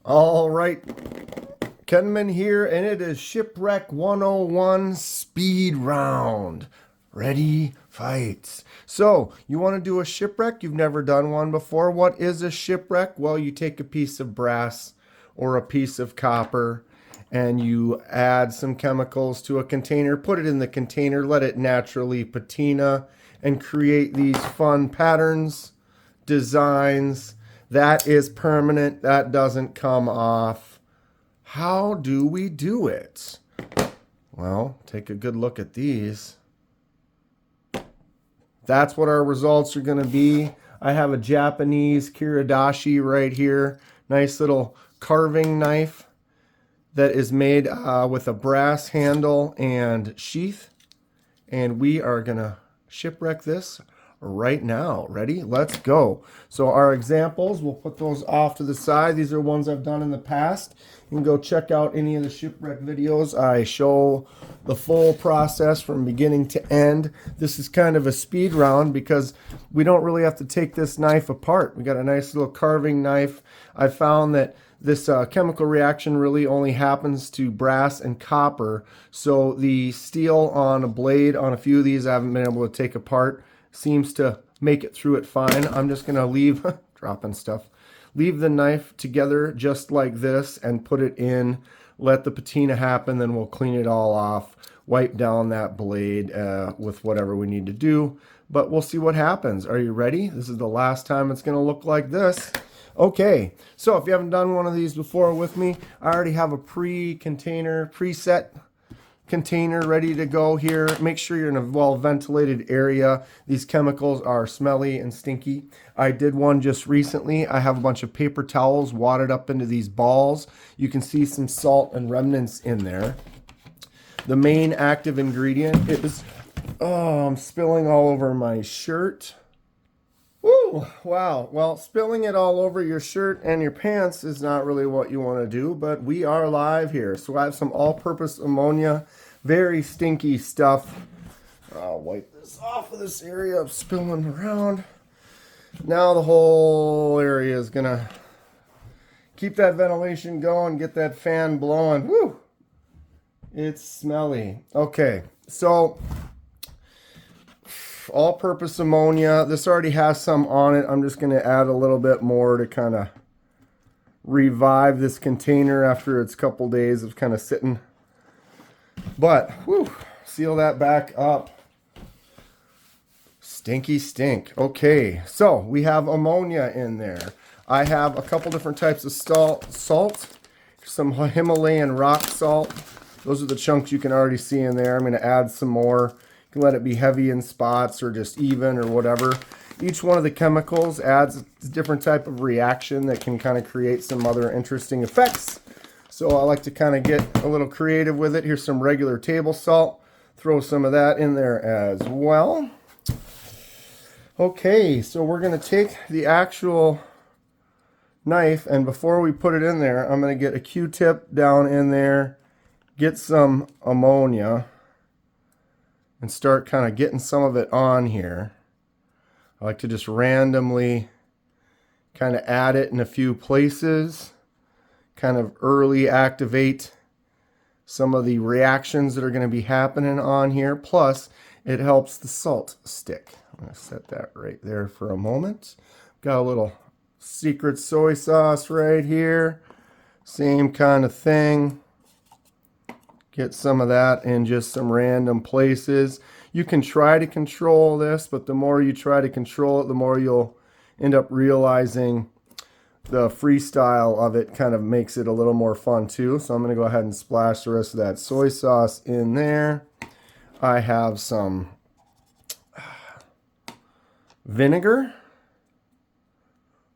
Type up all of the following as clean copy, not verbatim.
All right, Kenman here, and it is Shipwreck 101 speed round. Ready, fight. So, you want to do a shipwreck? You've never done one before. What is a shipwreck? Well, you take a piece of brass or a piece of copper and you add some chemicals to a container, put it in the container, let it naturally patina, and create these fun patterns, designs. That is permanent, that doesn't come off. How do we do it? Well, take a good look at these. That's what our results are going to be. I have a Japanese Kiridashi right here. Nice little carving knife that is made with a brass handle and sheath. And we are going to shipwreck this right now. Ready? Let's go. So our examples, we'll put those off to the side. These are ones I've done in the past. You can go check out any of the shipwreck videos. I show the full process from beginning to end. This is kind of a speed round because we don't really have to take this knife apart. We got a nice little carving knife. I found that this chemical reaction really only happens to brass and copper. So the steel on a blade on a few of these I haven't been able to take apart. Seems to make it through it fine. I'm just going to leave, dropping stuff, leave the knife together just like this and put it in, let the patina happen, then we'll clean it all off, wipe down that blade with whatever we need to do. But we'll see what happens. Are you ready? This is the last time it's going to look like this. Okay, so if you haven't done one of these before with me, I already have a preset container ready to go here. Make sure you're in a well-ventilated area. These chemicals are smelly and stinky. I did one just recently. I have a bunch of paper towels wadded up into these balls. You can see some salt and remnants in there. The main active ingredient is, oh, I'm spilling all over my shirt. Woo, wow. Well, spilling it all over your shirt and your pants is not really what you want to do, but we are live here. So I have some all-purpose ammonia, very stinky stuff. I'll wipe this off of this area of spilling around. Now the whole area is going to keep that ventilation going, get that fan blowing. Woo! It's smelly. Okay, so all-purpose ammonia. This already has some on it. I'm just going to add a little bit more to kind of revive this container after its couple days of kind of sitting. But, whew, seal that back up. Stinky stink. Okay, so we have ammonia in there. I have a couple different types of salt. Some Himalayan rock salt. Those are the chunks you can already see in there. I'm going to add some more. You can let it be heavy in spots or just even or whatever. Each one of the chemicals adds a different type of reaction that can kind of create some other interesting effects. So I like to kind of get a little creative with it. Here's some regular table salt. Throw some of that in there as well. Okay, so we're going to take the actual knife, and before we put it in there, I'm going to get a Q-tip down in there, get some ammonia, and start kind of getting some of it on here. I like to just randomly kind of add it in a few places, kind of early activate some of the reactions that are going to be happening on here. Plus, it helps the salt stick. I'm going to set that right there for a moment. Got a little secret soy sauce right here. Same kind of thing. Get some of that in just some random places. You can try to control this, but the more you try to control it, the more you'll end up realizing the freestyle of it kind of makes it a little more fun too. So I'm going to go ahead and splash the rest of that soy sauce in there. I have some vinegar.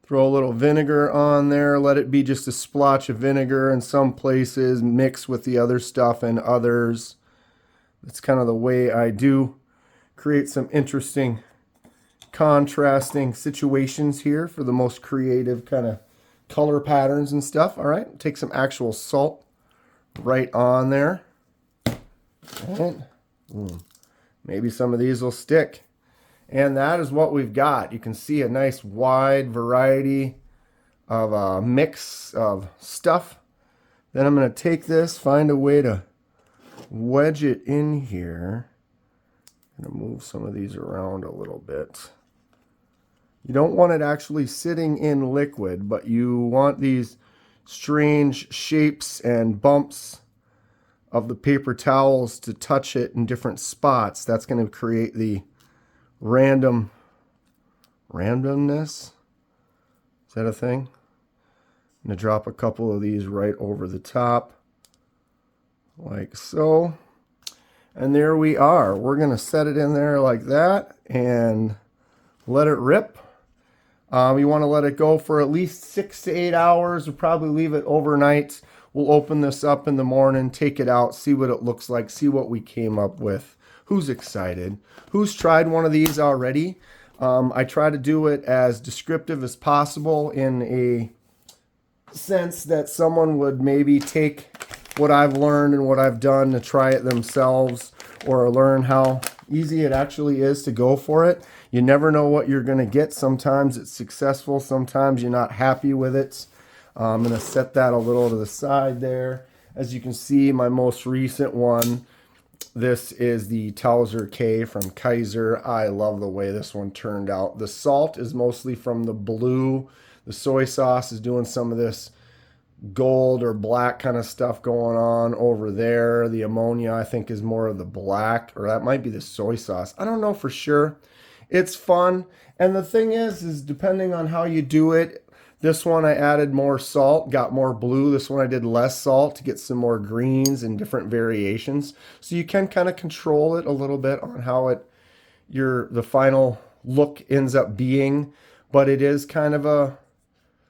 Throw a little vinegar on there. Let it be just a splotch of vinegar in some places, mix with the other stuff in others. That's kind of the way I do. Create some interesting contrasting situations here for the most creative kind of color patterns and stuff. All right, take some actual salt right on there. And, maybe some of these will stick. And that is what we've got. You can see a nice wide variety of a mix of stuff. Then I'm going to take this, find a way to wedge it in here. I'm going to move some of these around a little bit. You don't want it actually sitting in liquid, but you want these strange shapes and bumps of the paper towels to touch it in different spots. That's going to create the randomness. Is that a thing? I'm going to drop a couple of these right over the top, like so. And there we are. We're going to set it in there like that and let it rip. You want to let it go for at least 6 to 8 hours. We'll probably leave it overnight. We'll open this up in the morning, take it out, see what it looks like, see what we came up with. Who's excited? Who's tried one of these already? I try to do it as descriptive as possible in a sense that someone would maybe take what I've learned and what I've done to try it themselves, or learn how easy it actually is to go for it. You never know what you're going to get. Sometimes it's successful, sometimes you're not happy with it. I'm going to set that a little to the side there. As you can see, my most recent one, this is the Towser K from Kaiser. I love the way this one turned out. The salt is mostly from the blue. The soy sauce is doing some of this gold or black kind of stuff going on over there. The ammonia, I think, is more of the black, or that might be the soy sauce. I don't know for sure. It's fun. And the thing is depending on how you do it, this one I added more salt, got more blue. This one I did less salt to get some more greens and different variations. So you can kind of control it a little bit on how the final look ends up being. But it is kind of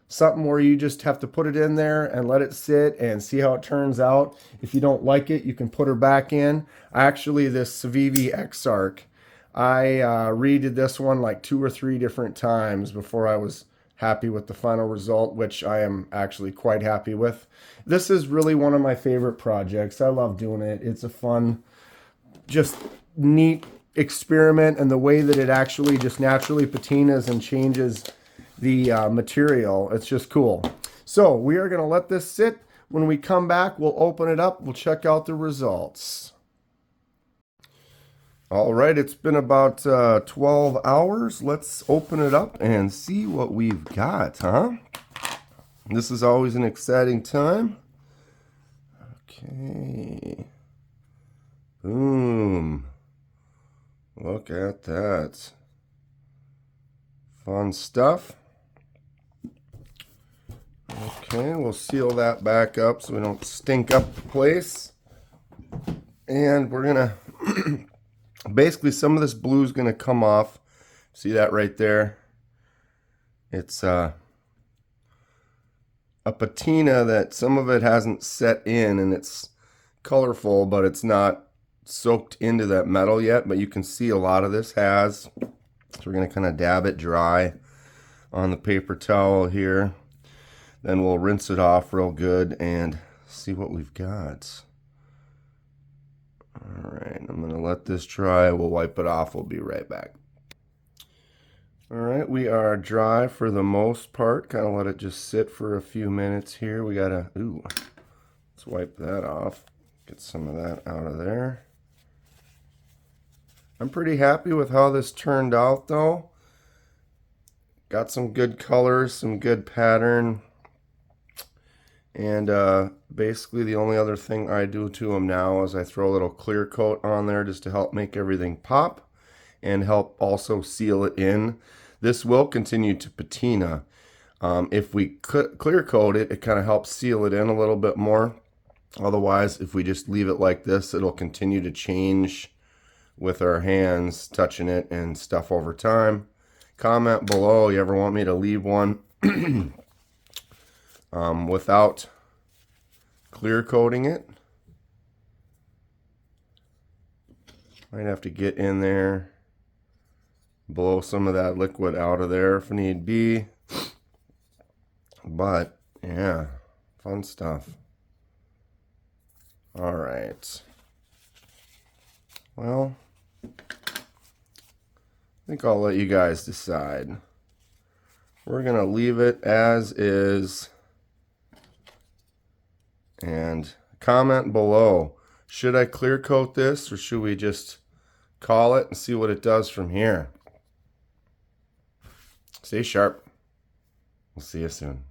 something where you just have to put it in there and let it sit and see how it turns out. If you don't like it, you can put her back in. Actually, this Civivi X-Arc, I redid this one like 2 or 3 different times before I was happy with the final result, which I am actually quite happy with. This is really one of my favorite projects. I love doing it. It's a fun, just neat experiment, and the way that it actually just naturally patinas and changes the material, it's just cool. So we are going to let this sit. When we come back, we'll open it up, we'll check out the results. All right, it's been about 12 hours. Let's open it up and see what we've got, huh? This is always an exciting time. Okay. Boom. Look at that. Fun stuff. Okay, we'll seal that back up so we don't stink up the place. And we're gonna basically, some of this blue is gonna come off. See that right there? It's a patina that some of it hasn't set in, and it's colorful, but it's not soaked into that metal yet. But you can see a lot of this has. So we're gonna kind of dab it dry on the paper towel here. Then we'll rinse it off real good and see what we've got. All right, I'm gonna let this dry. We'll wipe it off. We'll be right back. All right, we are dry for the most part. Kind of let it just sit for a few minutes here. We gotta, let's wipe that off. Get some of that out of there. I'm pretty happy with how this turned out though. Got some good colors, some good pattern. And basically the only other thing I do to them now is I throw a little clear coat on there just to help make everything pop and help also seal it in. This will continue to patina. If we clear coat it, it kind of helps seal it in a little bit more. Otherwise, if we just leave it like this, it'll continue to change with our hands touching it and stuff over time. Comment below, you ever want me to leave one without clear coating it. Might have to get in there, blow some of that liquid out of there if need be. But yeah, fun stuff. All right. Well, I think I'll let you guys decide. We're going to leave it as is. And comment below, should I clear coat this or should we just call it and see what it does from here? Stay sharp. We'll see you soon.